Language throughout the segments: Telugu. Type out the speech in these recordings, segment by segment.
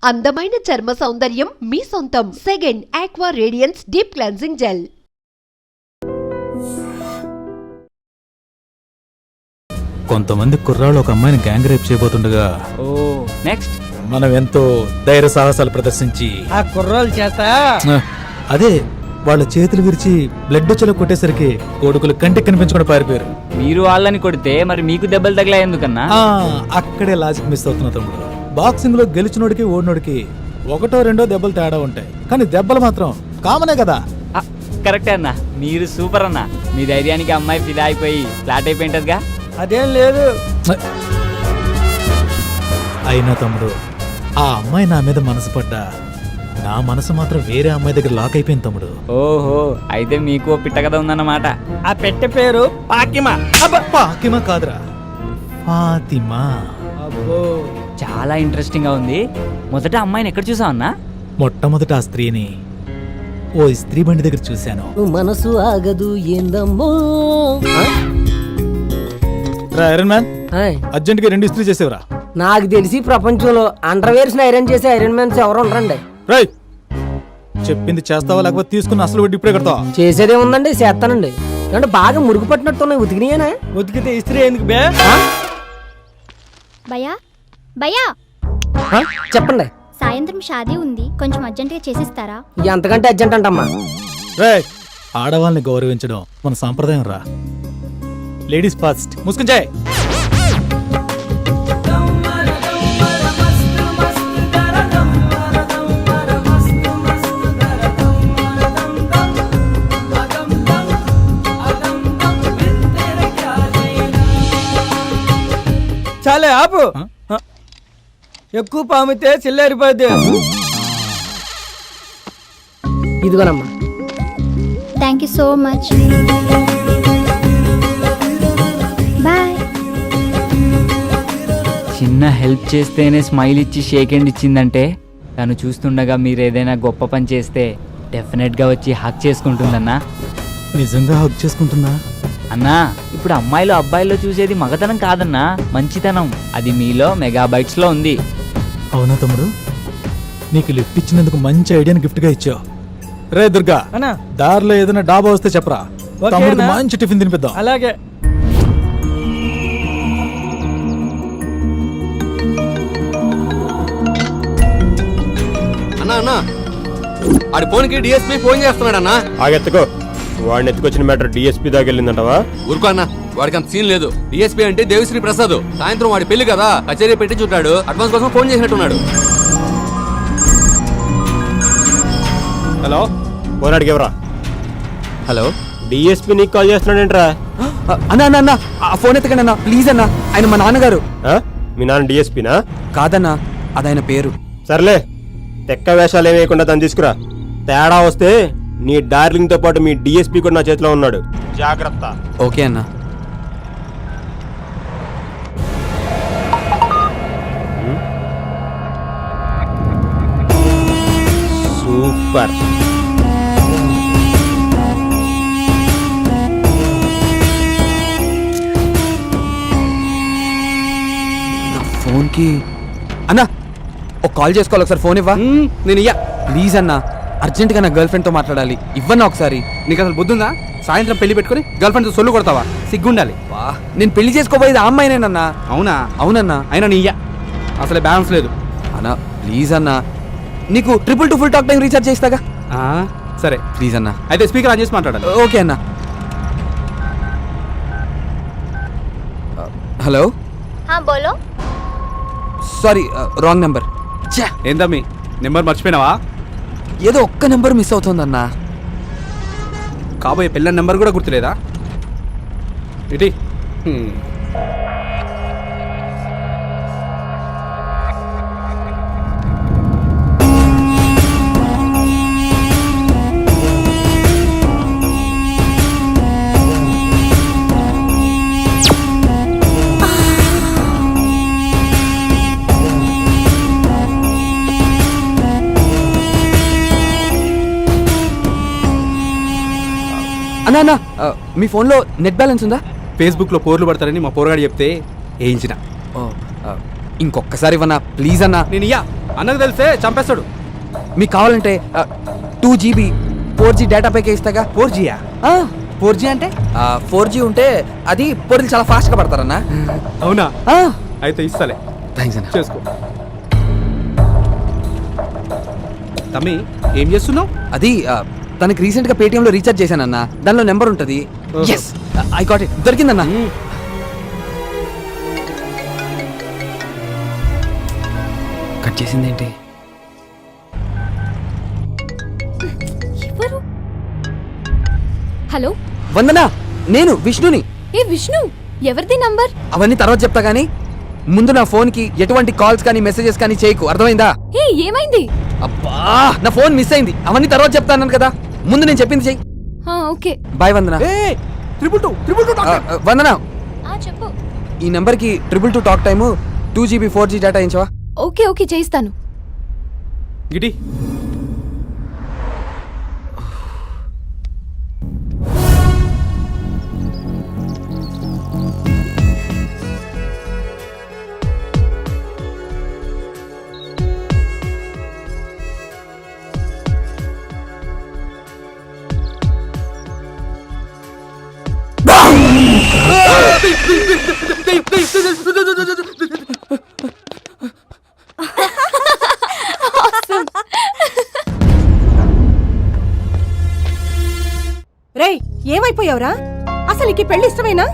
అందమైన చర్మ సౌందర్యం మీ సొంతం. Second aqua radiance deep cleansing gel. కొంతమంది కుర్రాళ్ళు ఒక అమ్మాయిని గ్యాంగ్ రేప్ చేయబోతుండగా నెక్స్ట్ మనం ఎంతో ధైర్య సాహసాలు ప్రదర్శించి ఆ కుర్రాళ్ళ చేత అదే వాళ్ళ చేతులు విరిచి బ్లడ్ వచ్చేలా కొట్టేసరికి కొడుకులు కంటికి కనిపించకుండా పారిపోయారు. మీరు వాళ్ళని కొడితే మరి మీకు దెబ్బలు తగిలా ఎందుకన్నా? అక్కడే లాజిక్ మిస్ అవుతున్నా తమ్ముడు. బాక్సింగ్ లో గెలిచినోడికి ఓడినోడికి ఒకటో రెండో దెబ్బలు తేడా ఉంటాయి, కానీ దెబ్బలు మాత్రం కామనే కదా. కరెక్టే అన్న, మీరు సూపర్ అన్న. మీ ధైర్యానికి అమ్మాయి ఫిదా అయిపోయి ఫ్లాట్ అయిపోయింటదిగా. అదేం లేదు. అయినా తమ్ముడు, ఆ అమ్మాయి నా మీద మనసు పడ్డా నా మనసు మాత్రం వేరే అమ్మాయి దగ్గర లాక్ అయిపోయింది తమ్ముడు. ఓహో, అయితే మీకు పిట్ట కథ ఉందన్నమాట. ఆ పెట్టె పేరు పాకిమా. పాకిమా కాదురా, ఫాతిమా. అబ్బో, చాలా ఇంట్రెస్టింగ్ గా ఉంది. మొదట అమ్మాయిని ఎక్కడ చూసావు అన్నా? మొట్టమొదట ఆ స్త్రీని ఓ స్త్రీ బండి దగ్గర చూశాను. మనసు ఆగదు ఏందమ్మో. ఐరన్ మ్యాన్, అర్జెంట్ గా 2 ఇస్త్రీ చేసేవరా. నాకు తెలిసి ప్రపంచంలో అండర్వేర్స్ ఐరన్ చేసే ఐరన్ మ్యాన్స్ ఎవరు ఉండరండి. రేయ్, చెప్పింది చేస్తావా లేకపోతే తీసుకుని అసలు వడ్డీ ఇప్పుడే కడతావా? చేసేదే ఉందండి, చేస్తానండి. అంటే బాగా మురుగు పట్టినట్టున్నాయి. ఉతికినాయేనా? ఉతికితే ఇస్త్రీ ఎందుకు బే? భయ్యా భయ్యా, చెప్పండి. సాయంత్రం షాదీ ఉంది, కొంచెం అర్జెంటుగా చేసిస్తారా? ఎంతకంటే అర్జెంట్ అంటమ్మా. రేయ్, ఆడవాళ్ళని గౌరవించడం మన సాంప్రదాయం రా. Ladies first. ముసుకుంచాయ్. చాలే ఆపు. ఎక్కువ పామితే చిల్లారిపోద్ది. ఇదిగోనమ్మా. Thank you so much. Bye. చిన్న హెల్ప్ చేస్తేనే స్మైల్ ఇచ్చి షేక్ హ్యాండ్ ఇచ్చిందంటే తను చూస్తుండగా మీరు ఏదైనా గొప్ప పని చేస్తే డెఫినెట్ గా వచ్చి హక్ చేసుకుంటుందన్నా. నిజంగా హక్ చేసుకుంటుందా? అన్నా, ఇప్పుడు అమ్మాయిలు అబ్బాయిల్లో చూసేది మగతనం కాదన్నా, మంచితనం. అది మీలో మెగాబైట్స్ లో ఉంది. అవునా తమ్ముడు, నీకు లిఫ్ట్ ఇచ్చినందుకు మంచి ఐడియాని గిఫ్ట్ గా ఇచ్చావు. రే దుర్గా, దారిలో ఏదైనా డాబా వస్తే చెప్పరా, తమ్ముడికి మంచి టిఫిన్ తినిపిద్దాం. అలాగే. అన్నా, ఆడి ఫోన్కి డిఎస్పీ ఫోన్ చేస్తున్నాడు అన్నా. ఆగెత్తుకో. వాడిని ఎత్తుకొచ్చిన మ్యాటర్ డిఎస్పీ దాకా వెళ్ళిందంటవా? ఊరుకో అన్న, వాడికి అంత సీన్ లేదు. డిఎస్పీ అంటే దేవిశ్రీ ప్రసాద్. సాయంత్రం వాడి పెళ్లి కదా, కచేరీ పెట్టి చుట్టాడు. అడ్వాన్స్ కోసం ఫోన్ చేసినట్టున్నాడు. హలో, ఫోన్ అడిగేవరా? హలో, డిఎస్పీ నీకు కాల్ చేస్తున్నాడేంట్రా? అన్నా అన్న అన్న, ఆ ఫోన్ ఎత్తకండి అన్న ప్లీజ్ అన్న. ఆయన మా నాన్నగారు. మీ నాన్న డిఎస్పీనా? కాదన్నా, అదైన పేరు. సర్లే, తెక్క వేషాలు ఏమేయకుండా తను తీసుకురా. తేడా వస్తే నీ డార్లింగ్ తో పాటు మీ డిఎస్పీ కూడా నా చేతిలో ఉన్నాడు, జాగ్రత్త. ఓకే అన్న. సూపర్. ఫోన్కి అన్నా ఒక కాల్ చేసుకోవాలి, ఒకసారి ఫోన్ ఇవ్వా. నేను ఇయ్యా ప్లీజ్ అన్నా, అర్జెంట్గా నా గర్ల్ ఫ్రెండ్తో మాట్లాడాలి. ఇవ్వన్నా ఒకసారి. నీకు అసలు బుద్ధుందా? సాయంత్రం పెళ్లి పెట్టుకుని గర్ల్ ఫ్రెండ్తో సొల్లు కొడతావా? సిగ్గుండాలి. నేను పెళ్లి చేసుకోబోయేది ఆ అమ్మాయినేనన్నా. అవునా? అవునన్నా. అయినా నీ ఇయ్యా, అసలే బ్యాలెన్స్ లేదు అన్నా. ప్లీజ్ అన్నా, నీకు 222 ఫుల్ టాక్ టైం రీఛార్జ్ చేస్తాగా. సరే ప్లీజ్ అన్నా. అయితే స్పీకర్ ఆన్ చేసి మాట్లాడాలి. ఓకే అన్నా. హలో. బోలో. Sorry, wrong number. ఏందమ్మీ, నెంబర్ మర్చిపోయినావా? ఏదో ఒక్క నెంబర్ మిస్ అవుతుందన్నా. కాబోయే పిల్లల నెంబర్ కూడా గుర్తులేదా? ఇటీ అన్నా అన్నా, మీ ఫోన్లో నెట్ బ్యాలెన్స్ ఉందా? ఫేస్బుక్లో పోర్లు పడతారని మా పోరగాడు చెప్తే వేయించిన. ఇంకొక్కసారి ఇవ్వనా ప్లీజ్ అన్నా. నేను ఇయ్యా. అన్నకు తెలిస్తే చంపేస్తాడు. మీకు కావాలంటే 2 GB 4G డేటా ప్యాకే ఇస్తాగా. 4Gయా? 4G అంటే 4G ఉంటే అది పొరులు చాలా ఫాస్ట్గా పడతారన్నా. అవునా? అయితే ఇస్తాలే. థ్యాంక్స్ అన్న. చేసుకో. తమ్మి ఏం చేస్తున్నావు? అది తనకి రీసెంట్గా పేటిఎంలో రీఛార్జ్ చేశానన్నా. దానిలో నెంబర్ ఉంటుంది. Yes I got it. దొరికిందన్నా. కట్ చేసిందేంటి? ఎవరు? హలో, వందనా, నేను విష్ణుని. ఏ విష్ణు, ఎవరిది నంబర్? అవన్నీ తర్వాత చెప్తా గానీ ముందు నా ఫోన్కి ఎటువంటి కాల్స్ కానీ మెసేజెస్ కానీ చేయకు, అర్థమైందా? ఏ ఏమైంది? అబ్బా, నా ఫోన్ మిస్ అయింది. అవన్నీ తర్వాత చెప్తాను కదా, ముందు నేను చెప్పింది చెయ్యి. ఓకే. బాయ్ వందనా. 222 వందనా, చెప్పు. ఈ నెంబర్కి 222 talk time 2 GB 4G data ఇచ్చవా? ఓకే ఓకే, చేయిస్తాను. గిటి. రేయ్, ఏమైపోయావురా? అసలు నీకు పెళ్లి ఇష్టమేనా?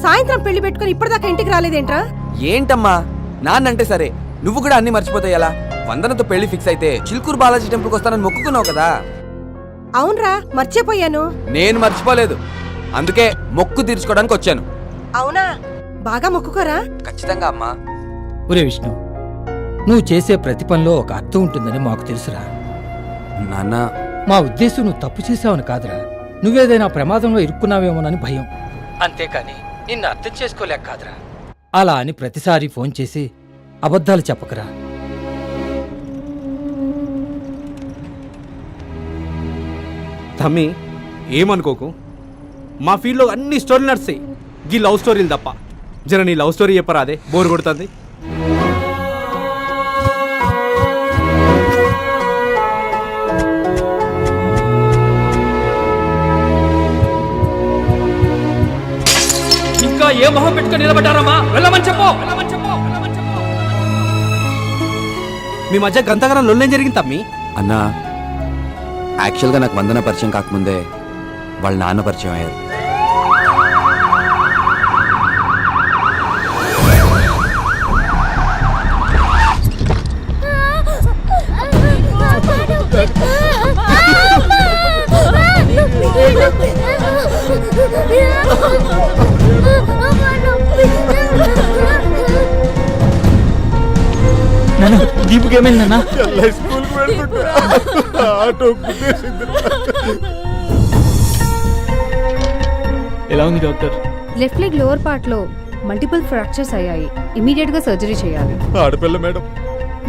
సాయంత్రం పెళ్లి పెట్టుకుని ఇప్పటిదాకా ఇంటికి రాలేదేంట్రా? ఏంటమ్మా, నాన్నంటే సరే, నువ్వు కూడా అన్ని మర్చిపోతాయి ఎలా? వందనతో పెళ్లి ఫిక్స్ అయితే చిల్కూరు బాలాజీ టెంపుల్కి వస్తానని మొక్కుకున్నావు కదా. అవునరా, మర్చిపోయాను. నేను మర్చిపోలేదు, అందుకే మొక్కు తీర్చుకోవడానికి వచ్చాను. అవునా, బాగా మొక్కుకోరా. ఖచ్చితంగా అమ్మా. ఒరే విష్ణు, నువ్వు చేసే ప్రతి పనిలో ఒక అర్థం ఉంటుందని మాకు తెలుసురా. నాన్న, మా ఉద్దేశం నువ్వు తప్పు చేసావని కాదురా, నువ్వేదైనా ప్రమాదంలో ఇరుక్కున్నావేమోనని భయం. అంతేకాని నిన్ను అర్థం చేసుకోలేక కాదురా. అలా అని ప్రతిసారి ఫోన్ చేసి అబద్ధాలు చెప్పకరా. తమ్మి ఏమనుకోకు, మా ఫీల్డ్లో అన్ని స్టోరీలు నడుస్తాయి, గీ లవ్ స్టోరీలు తప్ప. జర నీ లవ్ స్టోరీ చెప్పరా, అదే బోర్ కొడుతుంది. ఇంకా ఏ మొహం పెట్టుకుని నిలబడ్డారమ్మా? వెళ్ళమని చెప్పు. మీ మధ్య గంతగానం లొల్లేం జరిగింది తమ్మి? అన్నా, యాక్చువల్గా నాకు వందన పరిచయం కాకముందే వాళ్ళ నాన్న పరిచయం అయ్యారు. దీపుకి ఏమైందన్నా? ఎలా ఉంది doctor? Left leg lower part లో మల్టిపుల్ ఫ్రాక్చర్స్ అయ్యాయి. ఇమీడియట్ గా సర్జరీ చేయాలి. ఆడపిల్ల మేడం,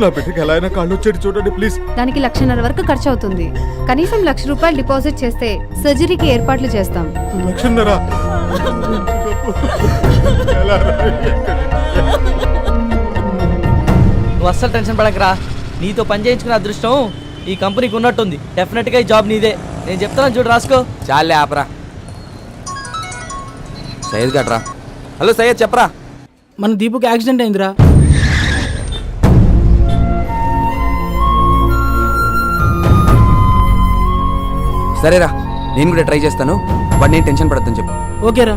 నా బిడ్డకి ఎలా అయినా కాళ్ళు వచ్చేది చూడండి ప్లీజ్. దానికి 1,50,000 వరకు ఖర్చు అవుతుంది. కనీసం 1,00,000 రూపాయలు డిపాజిట్ చేస్తే సర్జరీకి ఏర్పాట్లు చేస్తాం. 1,00,000. నువ్వు అస్సలు టెన్షన్ పడకరా. నీతో పని చేయించుకునే అదృష్టం ఈ కంపెనీకి ఉన్నట్టుంది. డెఫినెట్ గా ఈ జాబ్ నీదే. నేను చెప్తాను చూడు, రాసుకో. చాలే ఆపరా. సయ్యద్ గట్రా. హలో సయ్యద్, చెప్పరా. మన దీపుకి యాక్సిడెంట్ అయిందిరా. సరేరా, నేను కూడా ట్రై చేస్తాను. బట్ నేను టెన్షన్ పడద్దని చెప్పు. ఓకేరా.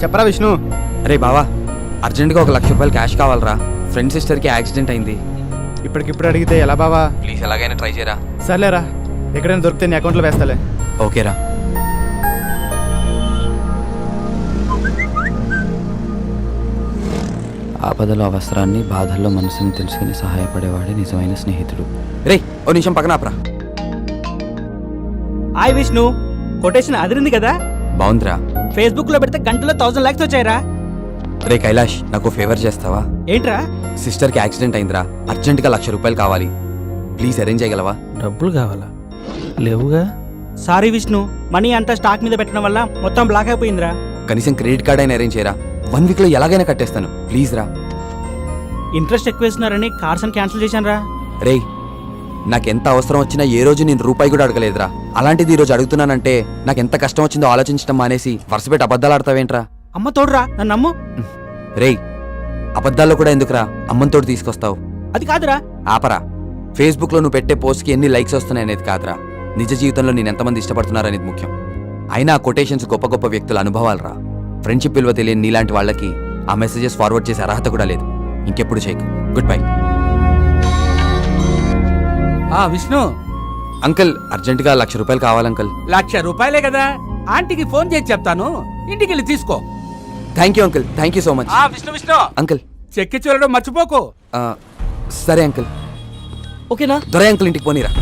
చెప్పరా విష్ణు. అరే బావా, అర్జెంట్గా 1,00,000 రూపాయలు క్యాష్ కావాలరా. ఫ్రెండ్ సిస్టర్కి యాక్సిడెంట్ అయింది. ఇప్పటికిప్పుడు అడిగితే ఎలా బావా? ప్లీజ్ ఎలాగైనా ట్రై చేయరా. సర్లేరా, ఎక్కడైనా దొరికితే నీ అకౌంట్లో వేస్తాలే. ఓకేరా. ఆపదలో అవసరాన్ని, బాధల్లో మనసుని తెలుసుకుని సహాయపడేవాడే నిజమైన స్నేహితుడు. రే, ఓ నిమిషం పక్కన ఆపరా. హాయ్ విష్ణు, కొటేషన్ అదిరింది కదా? బాగుందిరా. ఫేస్బుక్ లో పెడితే గంటలో 1,000 లైక్స్ వచ్చాయిరా. రే కైలాష్, నాకు ఫేవర్ చేస్తావా? ఏంట్రా? సిస్టర్కి యాక్సిడెంట్ అయిందిరా. అర్జెంటుగా 1,00,000 రూపాయలు కావాలి. ప్లీజ్ అరేంజ్ చేయగలవా? డబ్బులు కావాలా? లేవుగా. సారీ విష్ణు, మనీ అంతా స్టాక్ మీద పెట్టడం వల్ల మొత్తం బ్లాక్ అయిపోయిందిరా. కనీసం క్రెడిట్ కార్డ్ అయినా అరేంజ్ చేయరా. 1 వీక్లో ఎలాగైనా కట్టేస్తాను. ప్లీజ్ రా. ఇంట్రెస్ట్ ఎక్కువ వేస్తున్నారని కార్స్ అని క్యాన్సిల్ చేశాను రా. రేయ్ నాకెంత అవసరం వచ్చినా ఏ రోజు నేను రూపాయి కూడా అడగలేదురా. అలాంటిది ఈ రోజు అడుగుతున్నానంటే నాకెంత కష్టం వచ్చిందో ఆలోచించడం మానేసి వరుసపెట్టి అబద్ధాలు ఆడతావేంట్రా? అమ్మ తోడురా, నన్ను నమ్ము. రేయ్ అబద్ధాల్లో కూడా ఎందుకురా అమ్మంతోటి తీసుకొస్తావు? అది కాదురా. ఆపరా. ఫేస్బుక్లో నువ్వు పెట్టే పోస్ట్కి ఎన్ని లైక్స్ వస్తున్నాయనేది కాదురా, నిజ జీవితంలో నేను ఎంతమంది ఇష్టపడుతున్నారనేది ముఖ్యం. అయినా ఆ కొటేషన్స్ గొప్ప గొప్ప వ్యక్తుల అనుభవాలురా. ఫ్రెండ్షిప్ విలువ తెలియని నీలాంటి వాళ్ళకి ఆ మెసేజెస్ ఫార్వర్డ్ చేసే అర్హత కూడా లేదు. ఇంకెప్పుడు చేయకు. Good bye. విష్ణు, అంకుల్ అర్జెంటుగా 1,00,000 రూపాయలు కావాలంకుల్. 1,00,000 రూపాయలే కదా, ఆంటీకి ఫోన్ చేసి చెప్తాను, ఇంటికి వెళ్ళి తీసుకో. Thank you uncle, thank you so much. Vishnu uncle check చూడడం మర్చిపోకు. సరే అంకుల్. ఓకేనా? దొరై అంకుల్ ఇంటికి పోనీరా.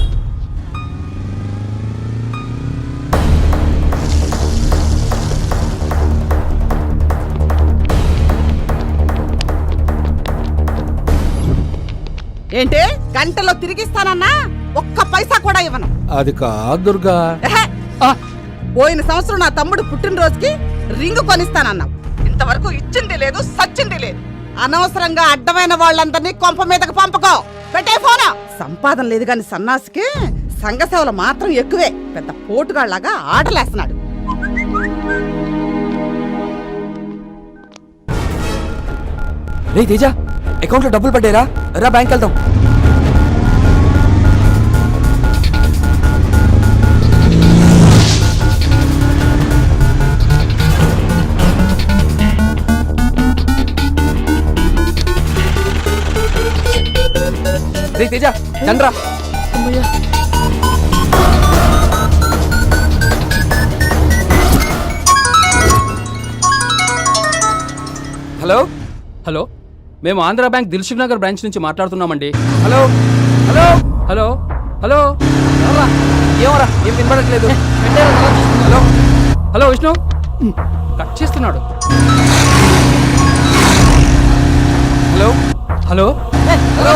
ఏంటి గంటలో తిరిగిస్తానన్నా ఒక్క పైసా కూడా ఇవ్వను. అది కాదు దుర్గా. ఎహె. పోయిన సంవత్సరం నా తమ్ముడు పుట్టినరోజుకి రింగు కొనిస్తానన్నావు. ఇంతవరకు ఇచ్చింది లేదు, సచ్చింది లేదు. అనవసరంగా అడ్డమైన వాళ్ళందరినీ కొంప మీదకి పంపకో. పెట్టే ఫోనా. సంపాదన లేదు గాని సన్నాసికి సంఘ సేవలు మాత్రం ఎక్కువే. పెద్ద పోటుగాళ్లాగా ఆటలేస్తున్నాడు. రే తేజ, అకౌంట్లో డబ్బులు పడ్డారా? రా బ్యాంక్ వెళ్దాం. రే తేజ రండ్రా. హలో హలో, మేము ఆంధ్ర బ్యాంక్ దిల్సుఖ్ నగర్ బ్రాంచ్ నుంచి మాట్లాడుతున్నామండి. హలో హలో హలో హలో ఏమరా ఏం వినపడట్లేదు. హలో హలో విష్ణు, కట్ చేస్తున్నాడు. హలో హలో హలో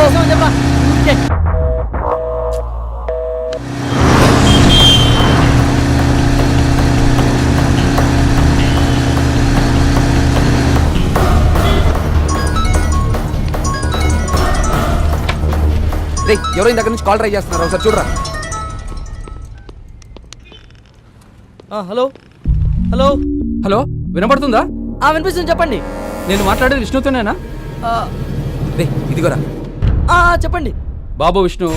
రే ఎవరో ఇందాక నుంచి కాల్ ట్రై చేస్తున్నారు, ఒకసారి చూడరా. హలో హలో హలో, వినపడుతుందా? వినిపిస్తుంది, చెప్పండి. నేను మాట్లాడేది విష్ణుతోనేనా? రే ఇదిగోరా. చెప్పండి. బాబు విష్ణు,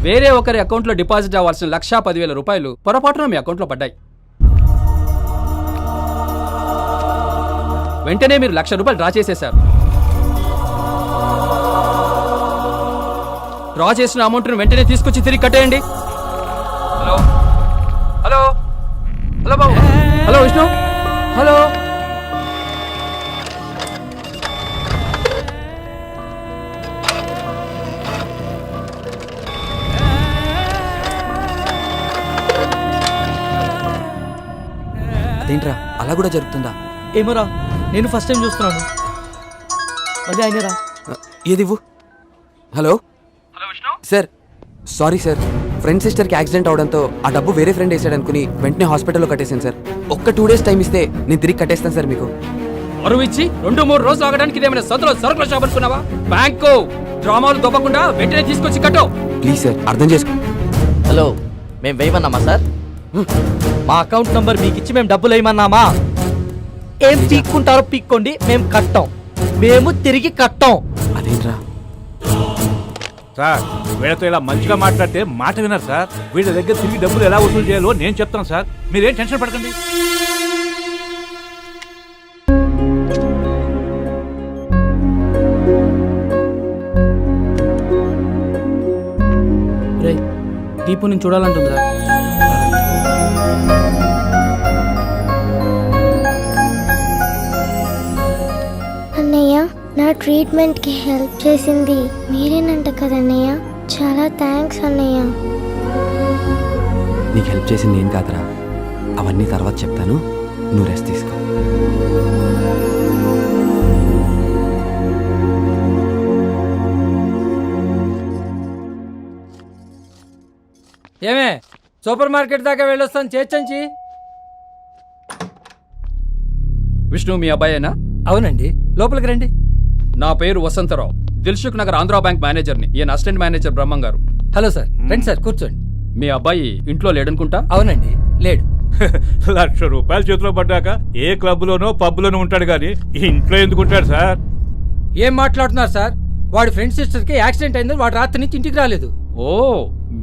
వేరే ఒకరి అకౌంట్లో డిపాజిట్ అవ్వాల్సిన 1,10,000 రూపాయలు పొరపాటున మీ అకౌంట్లో పడ్డాయి. వెంటనే మీరు 1,00,000 రూపాయలు డ్రా చేసేశారు. డ్రా చేసిన అమౌంట్ను వెంటనే తీసుకొచ్చి తిరిగి కట్టేయండి. హలో హలో హలో బాబు. హలో విష్ణు. హలో అదేంట్రా అలా కూడా జరుగుతుందా? ఏమోరా, నేను ఫస్ట్ టైం చూస్తున్నాను. మళ్ళీ అయినరా. ఏదివ్వు. Hello sir, sorry sir, friend సిస్టర్కి యాక్సిడెంట్ అవడంతో ఆ డబ్బు వేరే ఫ్రెండ్ వేసాడు అనుకుని వెంటనే హాస్పిటల్లో కట్టేశాను సార్. ఒక్క 2 days టైం ఇస్తే నేను తిరిగి కట్టేస్తాను సార్ మీకు. అరువు ఇచ్చి 2-3 రోజులు ఆగడానికి ఇదేమైనా సదులో సరుకుల షాప్ అనుకున్నావా? బ్యాంకు డ్రామాలు దొబ్బకుండా వెంటనే తీసుకొచ్చి కట్టు. ప్లీజ్ సార్ అర్థం చేసుకో. హలో, మేము వేయమన్నామా సార్? మా అకౌంట్ నంబర్ మీకు ఇచ్చి మేము డబ్బులు వేయమన్నామా? ఏం పీక్కుంటారో పీక్కోండి, మేము కట్టాం. మేము తిరిగి కట్టాం. అదేంట్రా సార్, వీళ్ళతో ఇలా మంచిగా మాట్లాడితే మాట విన్నారు సార్. వీళ్ళ దగ్గర తిరిగి డబ్బులు ఎలా వసూలు చేయాలో నేను చెప్తాను సార్. మీరేం టెన్షన్ పడకండి. దీపు నేను చూడాలంటుందిరా. అన్నయ్య, నా ట్రీట్మెంట్కి హెల్ప్ చేసింది మీరేనంట కదన్నయ్య. చాలా థ్యాంక్స్ అన్నయ్య. నీకు హెల్ప్ చేసింది నేను కాదురా, అవన్నీ తర్వాత చెప్తాను, నువ్వు రెస్ట్ తీసుకో. ఏమే, సూపర్ మార్కెట్ దాకా వెళ్ళొస్తాను చేర్చంచి. విష్ణు మీ అబ్బాయేనా? అవునండి, లోపలికి రండి. నా పేరు వసంతరావు, దిల్సుఖ్ నగర్ ఆంధ్రా బ్యాంక్ మేనేజర్ని. ఈయన అసిస్టెంట్ మేనేజర్ బ్రహ్మం గారు. హలో సార్, రండి సార్, కూర్చోండి. మీ అబ్బాయి ఇంట్లో లేడనుకుంటా? అవునండి, లేడు. ₹1,00,000 చేతిలో పడ్డాక ఏ క్లబ్ లోనో పబ్ లోనో ఉంటాడు గానీ ఇంట్లో ఎందుకు ఉంటాడు సార్? ఏం మాట్లాడుతున్నారు సార్? వాడి ఫ్రెండ్ సిస్టర్ కి యాక్సిడెంట్ అయింది, వాడు రాత్రి నుంచి ఇంటికి రాలేదు. ఓ,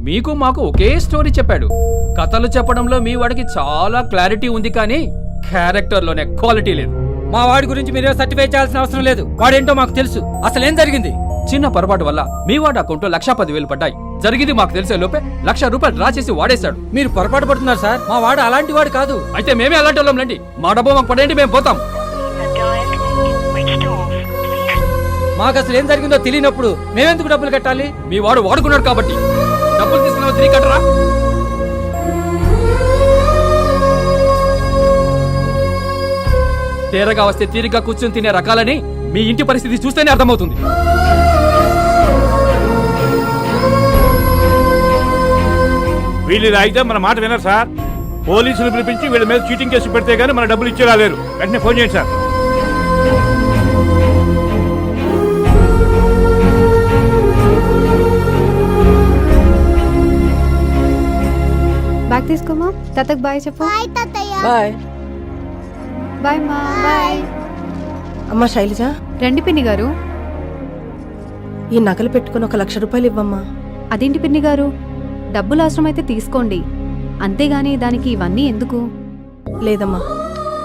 మీకు మాకు ఒకే స్టోరీ చెప్పాడు. కథలు చెప్పడంలో మీ వాడికి చాలా క్లారిటీ ఉంది, కానీ క్యారెక్టర్లోనే క్వాలిటీ లేదు. మా వాడి గురించి మీరే సర్టిఫై చేయాల్సిన అవసరం లేదు. వాడేంటో మాకు తెలుసు. అసలు ఏం జరిగింది? చిన్న పొరపాటు వల్ల మీ వాడి అకౌంట్లో 1,10,000 పడ్డాయి. జరిగింది మాకు తెలిసే లోపే ₹1,00,000 డ్రా చేసి వాడేశాడు. మీరు పొరపాటు పడుతున్నారు సార్. మా వాడు అలాంటి వాడు కాదు. అయితే మేమే అలాంటి వాళ్ళం లేండి. మా డబ్బు మాకు పడేయండి, మేము పోతాం. మాకు అసలు ఏం జరిగిందో తెలియనప్పుడు మేమెందుకు డబ్బులు కట్టాలి? మీ వాడు వాడుకున్నాడు కాబట్టి డబ్బులు తీసుకున్న తిరిగి కట్టరా. తేరగా వస్తే తీరిగ్గా కూర్చొని తినే రకాలని మీ ఇంటి పరిస్థితి చూస్తేనే అర్థమవుతుంది. వీళ్ళు ఇలా అయితే మన మాట వినరు సార్. పోలీసులు పిలిపించి వీళ్ళ మీద చీటింగ్ కేసు పెడితే గానీ మన డబ్బులు ఇచ్చి రాలేరు. వెంటనే ఫోన్ చేయండి సార్. బ్యాగ్ తీసుకోమా. తాతకు బాయ్ చెప్పు. బాయ్ బాయ్ మా. బాయ్. అమ్మా శైలజ, రండి పిన్ని గారు. ఈ నగలు పెట్టుకుని ₹1,00,000 ఇవ్వమ్మా. అదేంటి పిన్ని గారు, డబ్బులు అవసరమైతే తీసుకోండి, అంతేగాని దానికి ఇవన్నీ ఎందుకు? లేదమ్మా,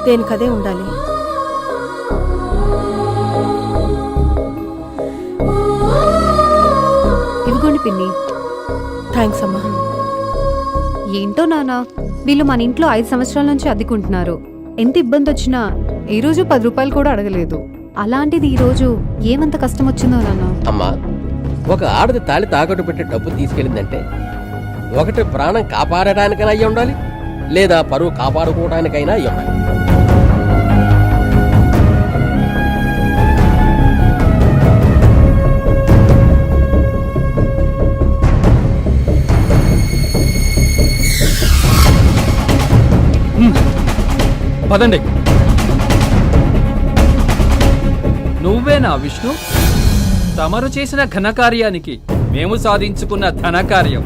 దేనికదే ఉండాలి. ఇదిగోండి పిన్ని. థ్యాంక్స్ అమ్మా. ఏంటో నానా, వీళ్ళు మన ఇంట్లో 5 సంవత్సరాల నుంచి అద్దెకుంటున్నారు. ఎంత ఇబ్బంది వచ్చినా ఈ రోజు ₹10 కూడా అడగలేదు. అలాంటిది ఈ రోజు ఏమంత కష్టం వచ్చిందో నాన్న. అమ్మా, ఒక ఆడది తాళి తాకట్టు పెట్టి డబ్బు తీసుకెళ్ళిందంటే ఒకటి ప్రాణం కాపాడటానికైనా అయ్యి ఉండాలి, లేదా పరువు కాపాడుకోవడానికైనా అయ్యి ఉండాలి. పదండి. నువ్వేనా విష్ణు? తమరు చేసిన ఘనకార్యానికి మేము సాధించుకున్న ధనకార్యం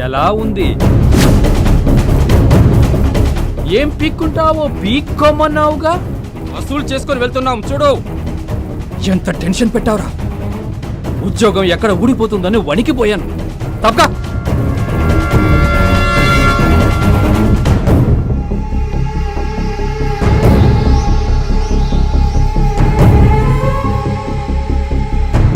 ఎలా ఉంది? ఏం పీక్కుంటావో పీక్కోమన్నావుగా, వసూలు చేసుకొని వెళ్తున్నాం చూడు. ఎంత టెన్షన్ పెట్టావురా. ఉద్యోగం ఎక్కడ ఊడిపోతుందని వణికిపోయాను. తప్పక